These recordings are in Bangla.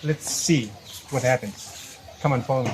Let's see what happens. Come on, follow me.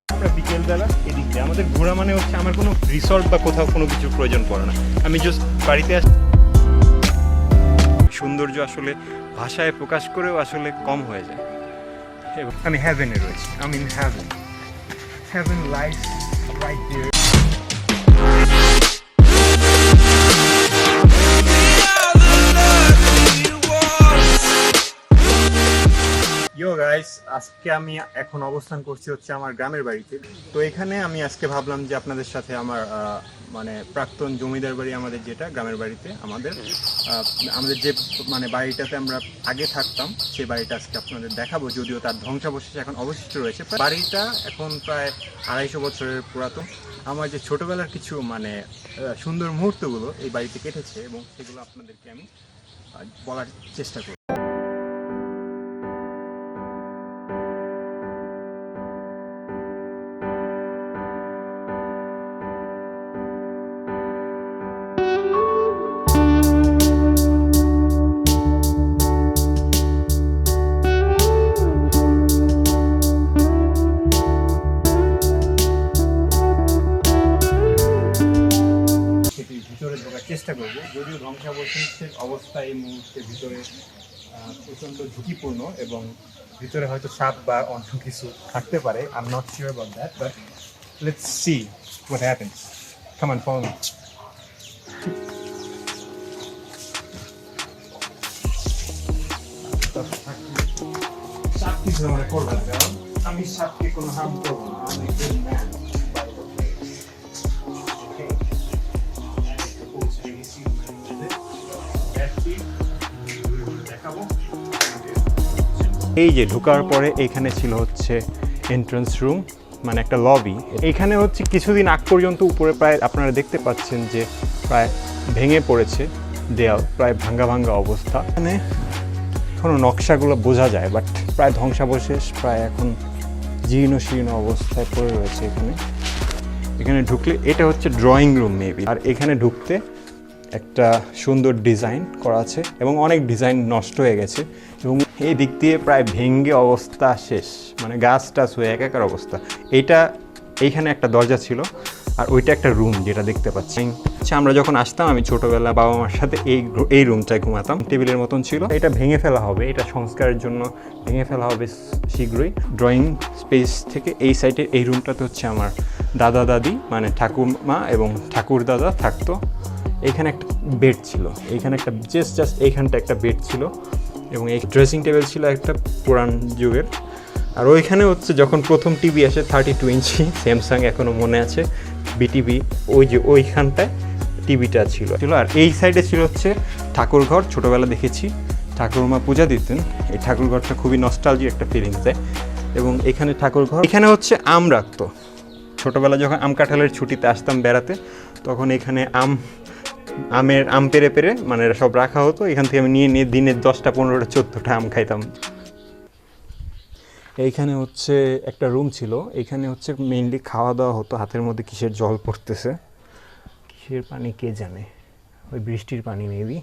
আমরা বিকেলবেলা এদিক দিয়ে আমাদের ঘোরা মানে হচ্ছে আমার কোনো রিসর্ট বা কোথাও কোনো কিছুর প্রয়োজন পড়ে না। আমি জাস্ট বাড়িতে আসি। সৌন্দর্য আসলে ভাষায় প্রকাশ করেও আসলে কম হয়ে যায়। এবং আমি হ্যাভেনে রয়েছি। আমি in heaven. Heaven life right there. Yo guys, আজকে আমি এখন অবস্থান করছি হচ্ছে আমার গ্রামের বাড়িতে। তো এখানে আমি আজকে ভাবলাম যে আপনাদের সাথে আমার মানে প্রাক্তন জমিদার বাড়ি, আমাদের যেটা গ্রামের বাড়িতে আমাদের যে মানে বাড়িটাতে আমরা আগে থাকতাম, সেই বাড়িটা আজকে আপনাদের দেখাবো। যদিও তার ধ্বংসাবশেষ এখন অবশিষ্ট রয়েছে। বাড়িটা এখন প্রায় 250 বছরের পুরাতন। আমার যে ছোটবেলার কিছু মানে সুন্দর মুহূর্তগুলো এই বাড়িতে কেটেছে এবং সেগুলো আপনাদেরকে আমি বলার চেষ্টা করি। চেষ্টা করবো, যদিও ধ্বংসাবশেষের অবস্থা এই মুহূর্তে ভিতরে প্রচণ্ড ঝুঁকিপূর্ণ এবং ভিতরে হয়তো সাপ বা অন্য কিছু থাকতে পারে। I am not sure about that, but let's see what happens. Come on, follow me. সাপ কিছু মনে করবে না, কারণ আমি সাপকে কোনো হার্ম করবো না। আমি এই যে ঢোকার পরে এইখানে ছিল হচ্ছে এন্ট্রান্স রুম, মানে একটা লবি। এইখানে হচ্ছে কিছুদিন আগ পর্যন্ত উপরে প্রায় আপনারা দেখতে পাচ্ছেন যে প্রায় ভেঙে পড়েছে দেয়াল, প্রায় ভাঙ্গা ভাঙ্গা অবস্থা। এখানে কোনো নকশাগুলো বোঝা যায়, বাট প্রায় ধ্বংসাবশেষ, প্রায় এখন জীর্ণ শীর্ণ অবস্থায় পড়ে রয়েছে। এখানে ঢুকলে এটা হচ্ছে ড্রয়িং রুম মেবি। আর এখানে ঢুকতে একটা সুন্দর ডিজাইন করা আছে এবং অনেক ডিজাইন নষ্ট হয়ে গেছে এবং এই দিক দিয়ে প্রায় ভেঙ্গে অবস্থা শেষ, মানে গাছ টাছ হয়ে একাকার অবস্থা। এইখানে একটা দরজা ছিল আর ওইটা একটা রুম যেটা দেখতে পাচ্ছি। আমরা যখন আসতাম, আমি ছোটোবেলা বাবা মার সাথে এই রুমটায় ঘুমাতাম। টেবিলের মতন ছিল, এটা ভেঙে ফেলা হবে, এটা সংস্কারের জন্য ভেঙে ফেলা হবে শীঘ্রই। ড্রয়িং স্পেস থেকে এই সাইডের এই রুমটাতে হচ্ছে আমার দাদা দাদি, মানে ঠাকুরমা এবং ঠাকুর দাদা থাকতো। এইখানে একটা বেড ছিল, এইখানে একটা জাস্ট এইখানটা একটা বেড ছিল এবং এই ড্রেসিং টেবিল ছিল একটা পুরান যুগের। আর ওইখানে হচ্ছে যখন প্রথম টিভি আসে 32 ইঞ্চি স্যামসাং, এখনও মনে আছে, বিটিভি, ওইখানটায় টিভিটা ছিল। আর এই সাইডে ছিল হচ্ছে ঠাকুরঘর। ছোটোবেলা দেখেছি ঠাকুরমা পূজা দিতেন। এই ঠাকুরঘরটা খুবই নস্টালজিক একটা ফিলিংস দেয়। এবং এখানে ঠাকুরঘর, এখানে হচ্ছে আম রাখতো। ছোটোবেলা যখন আম কাঁঠালের ছুটিতে আসতাম বেড়াতে, তখন এখানে আম পেরে পেরে মানে সব রাখা হতো। এখান থেকে আমি নিয়ে দিনে 10টা 15টা 14টা আম খাইতাম। এইখানে হচ্ছে একটা রুম ছিল, এইখানে হচ্ছে মেইনলি খাওয়া দাওয়া হতো। হাতের মধ্যে কিসের জল পড়তেছে, কিসের পানি কে জানে, ওই বৃষ্টির পানি মেবি।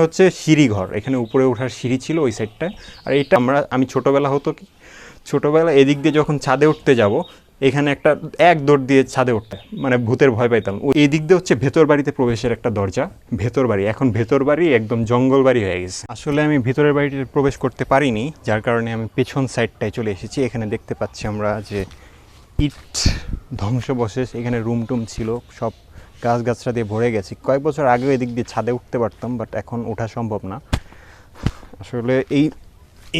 হচ্ছে সিঁড়ি ঘর, এখানে উপরে ওঠার সিঁড়ি ছিল ওই সাইডটায়। আর এটা আমি ছোটোবেলা এদিক দিয়ে যখন ছাদে উঠতে যাব, এখানে এক দৌড় দিয়ে ছাদে উঠতে, মানে ভূতের ভয় পাইতাম। এই দিক দিয়ে হচ্ছে ভেতর বাড়িতে প্রবেশের একটা দরজা। ভেতর বাড়ি, এখন ভেতর বাড়ি একদম জঙ্গল বাড়ি হয়ে গেছে। আসলে আমি ভেতরের বাড়িতে প্রবেশ করতে পারিনি, যার কারণে আমি পেছন সাইডটায় চলে এসেছি। এখানে দেখতে পাচ্ছি আমরা যে ইট ধ্বংসাবশেষ। এখানে রুম টুম ছিল, সব গাছগাছরা দিয়ে ভরে গেছে। কয়েক বছর আগেও এদিক দিয়ে ছাদে উঠতে পারতাম, বাট এখন ওঠা সম্ভব না। আসলে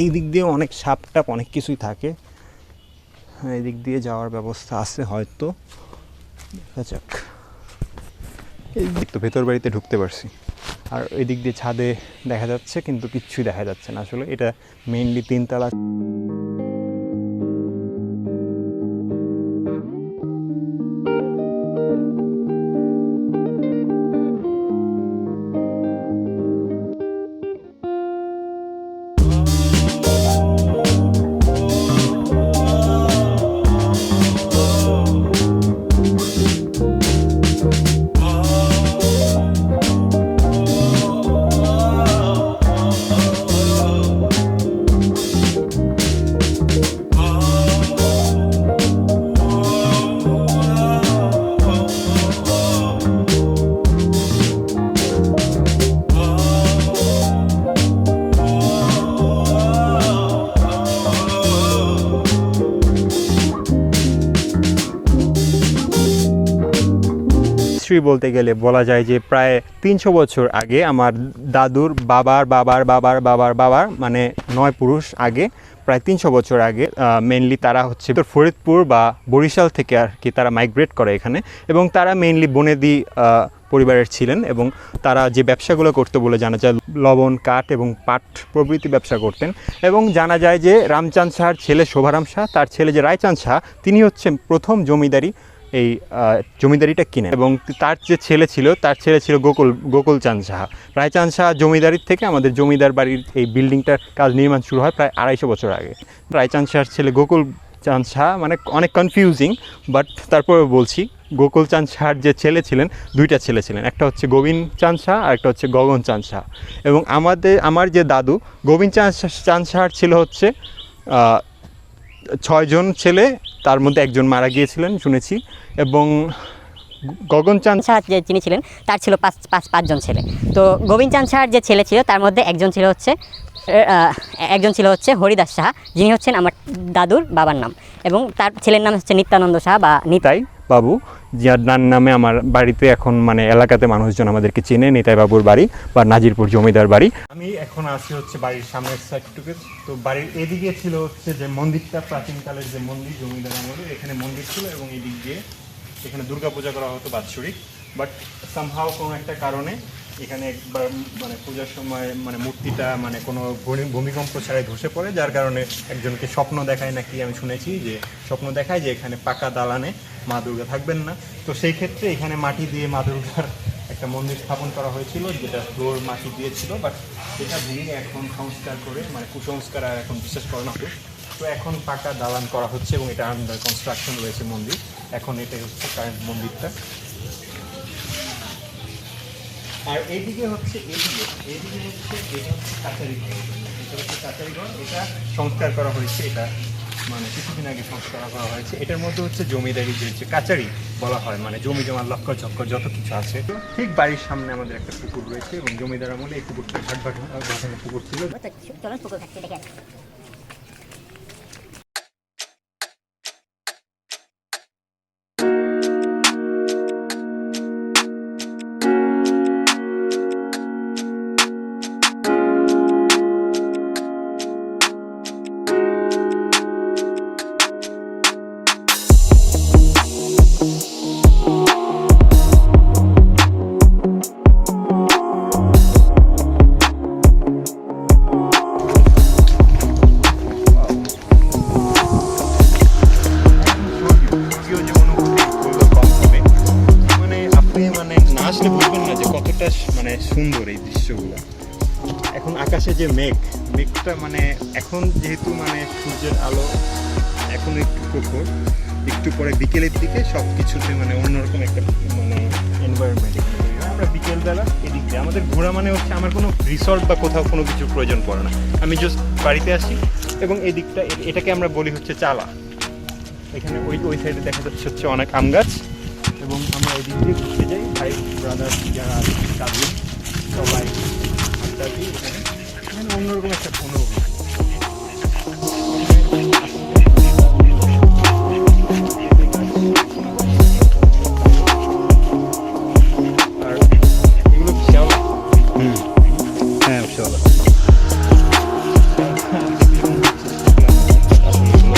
এই দিক দিয়ে অনেক সাপ টাপ অনেক কিছুই থাকে। এই দিক দিয়ে যাওয়ার ব্যবস্থা আছে হয়তো, দেখা যাক। এই দিক তো ভেতর বাড়িতে ঢুকতে পারছি। আর এই দিক দিয়ে ছাদে দেখা যাচ্ছে, কিন্তু কিচ্ছুই দেখা যাচ্ছে না। আসলে এটা মেইনলি 3 তলা। হিস্ট্রি বলতে গেলে বলা যায় যে প্রায় 300 বছর আগে আমার দাদুর বাবার বাবার বাবার বাবার বাবার মানে 9 পুরুষ আগে, প্রায় 300 বছর আগে মেইনলি তারা হচ্ছে ফরিদপুর বা বরিশাল থেকে আর কি তারা মাইগ্রেট করে এখানে, এবং তারা মেইনলি বনেদি পরিবারের ছিলেন এবং তারা যে ব্যবসাগুলো করতে বলে জানা যায় লবণ, কাঠ এবং পাট প্রভৃতি ব্যবসা করতেন। এবং জানা যায় যে রামচাঁদ শাহর ছেলে শোভারাম শাহ, তার ছেলে যে রায়চাঁদ শাহ, তিনি হচ্ছেন প্রথম জমিদারি এই জমিদারিটা কিনে, এবং তার যে ছেলে ছিল গোকুলচাঁদ শাহ। রায়চাঁদ শাহ জমিদারির থেকে আমাদের জমিদার বাড়ির এই বিল্ডিংটার কাজ নির্মাণ শুরু হয় প্রায় 250 বছর আগে। রায়চাঁদ শাহর ছেলে গোকুলচাঁদ শাহ মানে অনেক কনফিউজিং, বাট তারপরে বলছি গোকুলচাঁদ শাহর যে ছেলে ছিলেন, দুইটা ছেলে ছিলেন, একটা হচ্ছে গোবিন্দচাঁদ শাহ আর একটা হচ্ছে গগনচাঁদ শাহ। এবং আমার যে দাদু গোবিন্দচাঁদ শাহর ছিল হচ্ছে 6 জন ছেলে, তার মধ্যে একজন মারা গিয়েছিলেন শুনেছি। এবং গগনচাঁদ শাহ যে যিনি ছিলেন তার ছিল পাঁচজন ছেলে। তো গোবিন্দচাঁদ শাহর যে ছেলে ছিল তার মধ্যে একজন ছিল হচ্ছে হরিদাস শাহ, যিনি হচ্ছেন আমার দাদুর বাবার নাম, এবং তার ছেলের নাম হচ্ছে নিত্যানন্দ শাহ বা নিতাই বাবু, যার নামে আমার বাড়িতে এখন মানে এলাকাতে মানুষজন আমাদেরকে চেনে, নিতাই বাবুর বাড়ি বা নাজিরপুর জমিদার বাড়ি। আমি এখন আসি হচ্ছে বাড়ির সামনের সাইডটুকু। তো বাড়ির এদিকে ছিল হচ্ছে যে মন্দিরটা, প্রাচীনকালের যে মন্দির জমিদার আমলের, এখানে মন্দির ছিল এবং এদিক দিয়ে এখানে দুর্গাপূজা করা হতো বাৎসরিক। বাট সামহাও কোনো একটা কারণে এখানে একবার মানে পূজার সময় মানে মূর্তিটা মানে কোনো ভূমিকম্প ছাড়াই ধসে পড়ে, যার কারণে একজনকে স্বপ্ন দেখায় নাকি আমি শুনেছি যে স্বপ্ন দেখায় যে এখানে পাকা দালানে মা দুর্গা থাকবেন না। তো সেই ক্ষেত্রে এখানে মাটি দিয়ে মা দুর্গার একটা মন্দির স্থাপন করা হয়েছিল, যেটা ফ্লোর মাটি দিয়েছিল, বাট সেটা ভেঙে এখন সংস্কার করে মানে কুসংস্কার আর এখন বিশ্বাস করানো হতো। তো এখন পাকা দালান করা হচ্ছে এবং এটা আন্ডার কনস্ট্রাকশন রয়েছে মন্দির। এখন এটাই হচ্ছে কারেন্ট মন্দিরটা। আর এইদিকে হচ্ছে কাছারি ঘর, এটা হচ্ছে কাছারি ঘর। এটা সংস্কার করা হয়েছে, এটা মানে কিছুদিন আগে সংস্কার করা হয়েছে। এটার মধ্যে হচ্ছে জমিদারি যে হচ্ছে কাছারি বলা হয়, মানে জমি জমার লক্ষ্য চক্কর যত কিছু আছে। ঠিক বাড়ির সামনে আমাদের একটা পুকুর রয়েছে এবং জমিদার আমলে এই পুকুরটা ঘাটানো পুকুর ছিল। মানে সুন্দর এই দৃশ্যগুলো। এখন আকাশে যে মেঘটা মানে এখন যেহেতু মানে সূর্যের আলো এখন একটু প্রখর, একটু পরে বিকেলের দিকে সব কিছুতে মানে অন্যরকম একটা মানে এনভায়রনমেন্ট। আমরা বিকেলবেলা এদিক দিয়ে আমাদের ঘোরা মানে হচ্ছে আমার কোনো রিসর্ট বা কোথাও কোনো কিছু প্রয়োজন পড়ে না, আমি জাস্ট বাড়িতে আসি এবং এদিকটা এটাকে আমরা বলি হচ্ছে চালা। এখানে ওই সাইডে দেখা যাচ্ছে হচ্ছে অনেক আম গাছ এবং আমরা ওই দিক দিয়ে ঘুরতে যাই, ভাই ব্রাদার যারা কাজিন সবাই আড্ডা দিই। এখানে অন্যরকম একটা অনুভূতি। আর এগুলো শ্যাওলা, হ্যাঁ শ্যাওলা,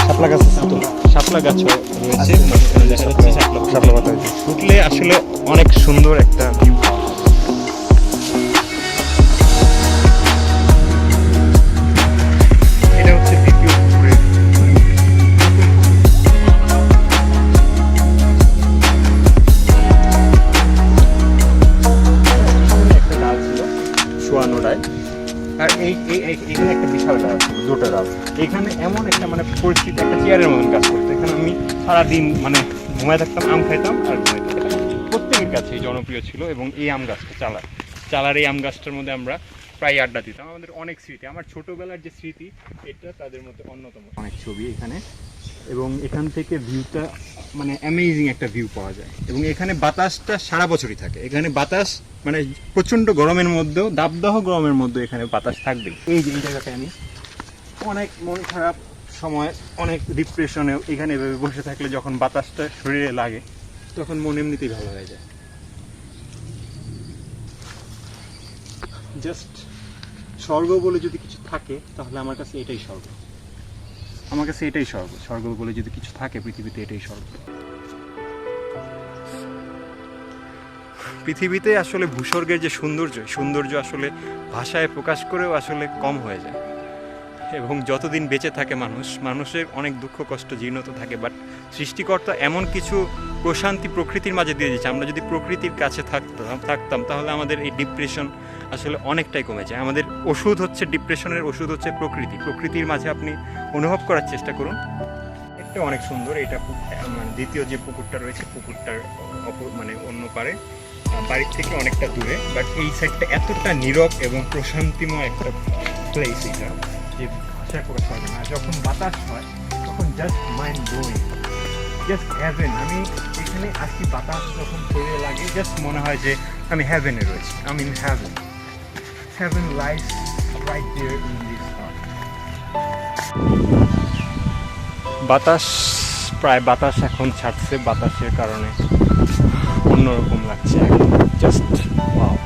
শাপলা গাছ আছে, তো শাপলা গাছও রয়েছে, দেখা যাচ্ছে শাপলা পাতা উঠলে আসলে অনেক সুন্দর একটা ভিউ পাওয়া যায়। এটা হচ্ছে দ্বিতীয় পুকুরের একটা ডাল ছিল শোয়ানো ডাল, আর এখানে একটা বিশাল ডাল ছিল, দুটো ডাল। এখানে এমন একটা মানে পরিস্থিতি, একটা চেয়ারের মতন কাজ করতো। এখানে আমি সারাদিন মানে ঘুমায় থাকতাম, আম খাইতাম আর ঘুমাইতাম। প্রত্যেকের কাছেই জনপ্রিয় ছিল। এবং এই আম গাছটা চালার এই আম গাছটার মধ্যে আমরা প্রায় আড্ডা দিতাম। আমাদের অনেক স্মৃতি, আমার ছোটোবেলার যে স্মৃতি এটা তাদের মধ্যে অন্যতম। অনেক ছবি এখানে, এবং এখান থেকে ভিউটা মানে অ্যামেজিং একটা ভিউ পাওয়া যায়। এবং এখানে বাতাসটা সারা বছরই থাকে। এখানে বাতাস মানে প্রচণ্ড গরমের মধ্যেও, দাবদাহ গরমের মধ্যে এখানে বাতাস থাকবেই। এই জায়গাটায় আমি অনেক মন খারাপ সময়, অনেক ডিপ্রেশনে এখানে এভাবে বসে থাকলে যখন বাতাসটা শরীরে লাগে তখন মন এমনিতেই ভালো হয়ে যায়। জাস্ট স্বর্গ বলে যদি কিছু থাকে তাহলে আমার কাছে এটাই স্বর্গ। আমার কাছে এটাই স্বর্গ। স্বর্গ বলে যদি কিছু থাকে পৃথিবীতে এটাই স্বর্গ। পৃথিবীতে আসলে ভূস্বর্গের যে সৌন্দর্য আসলে ভাষায় প্রকাশ করেও আসলে কম হয়ে যায়। এবং যতদিন বেঁচে থাকে মানুষের অনেক দুঃখ কষ্ট জীর্ণতা থাকে, বাট সৃষ্টিকর্তা এমন কিছু প্রশান্তি প্রকৃতির মাঝে দিয়ে দিচ্ছে। আমরা যদি প্রকৃতির কাছে থাকতাম তাহলে আমাদের এই ডিপ্রেশন আসলে অনেকটাই কমে যায়। আমাদের ওষুধ হচ্ছে, ডিপ্রেশনের ওষুধ হচ্ছে প্রকৃতির মাঝে আপনি অনুভব করার চেষ্টা করুন। এটা অনেক সুন্দর। এটা মানে দ্বিতীয় যে পুকুরটা রয়েছে, পুকুরটার মানে অন্য পারে, বাড়ির থেকে অনেকটা দূরে, বাট এই সাইডটা এতটা নীরব এবং প্রশান্তিময় একটা প্লেস এটা, যে ভাষায় প্রকাশ পারবে না। যখন বাতাস হয় তখন just mind blowing, just heaven. আমি এখানে আসি, বাতাস যখন শরীরে লাগে জাস্ট মনে হয় যে আমি হ্যাভেনে রয়েছি। আমি in heaven. Heaven lies right there in this earth. বাতাস এখন ছাড়ছে, বাতাসের কারণে অন্যরকম লাগছে, জাস্ট ওয়াও।